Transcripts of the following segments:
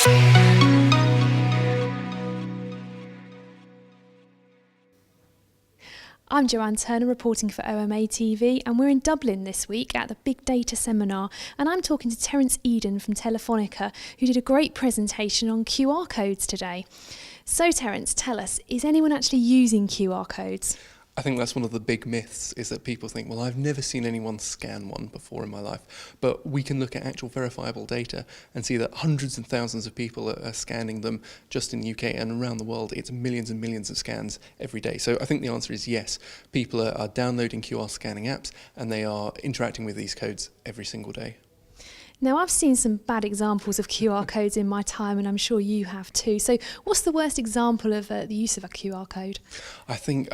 I'm Joanne Turner reporting for OMA TV, and we're in Dublin this week at the Big Data Seminar, and I'm talking to Terence from Telefonica, who did a great presentation on QR codes today. So Terence, tell us, is anyone actually using QR codes? I think that's one of the big myths, is that people think, well, I've never seen anyone scan one before in my life. But we can look at actual verifiable data and see that hundreds and thousands of people are scanning them just in the UK, and around the world it's millions and millions of scans every day. So I think the answer is yes. People are downloading QR scanning apps and they are interacting with these codes every single day. Now, I've seen some bad examples of QR codes in my time, and I'm sure you have too. So what's the worst example of the use of a QR code? I think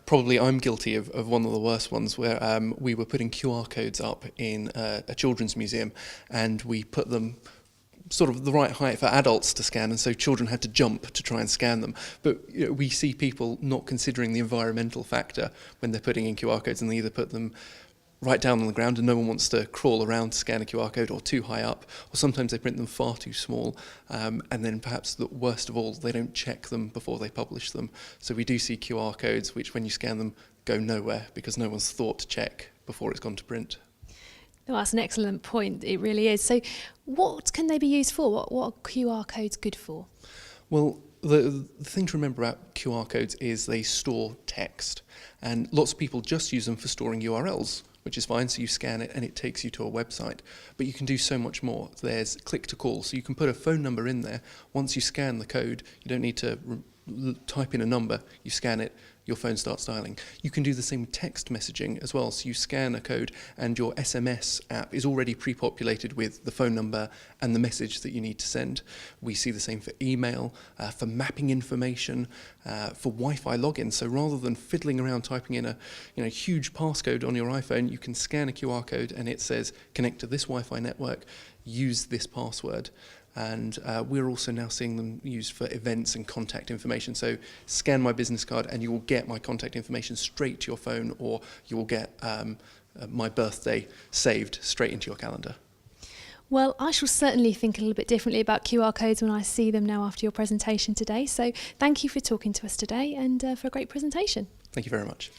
probably I'm guilty of one of the worst ones, where we were putting QR codes up in a children's museum, and we put them sort of the right height for adults to scan, and so children had to jump to try and scan them. But we see people not considering the environmental factor when they're putting in QR codes, and they either put them right down on the ground and no one wants to crawl around to scan a QR code, or too high up, or sometimes they print them far too small, and then perhaps the worst of all, they don't check them before they publish them. So we do see QR codes which, when you scan them, go nowhere because no one's thought to check before it's gone to print. Well, that's an excellent point, it really is. So what can they be used for? What are QR codes good for? Well, the thing to remember about QR codes is they store text, and lots of people just use them for storing URLs, which is fine. So you scan it and it takes you to a website. But you can do so much more. There's click to call, so you can put a phone number in there. Once you scan the code, you don't need to type in a number. You scan it, your phone starts dialing. You can do the same with text messaging as well. So you scan a code and your SMS app is already pre-populated with the phone number and the message that you need to send. We see the same for email, for mapping information, for Wi-Fi login. So rather than fiddling around typing in a huge passcode on your iPhone, you can scan a QR code and it says connect to this Wi-Fi network, use this password. And we're also now seeing them used for events and contact information. So scan my business card and you will get my contact information straight to your phone, or you will get my birthday saved straight into your calendar. Well, I shall certainly think a little bit differently about QR codes when I see them now after your presentation today. So thank you for talking to us today, and for a great presentation. Thank you very much.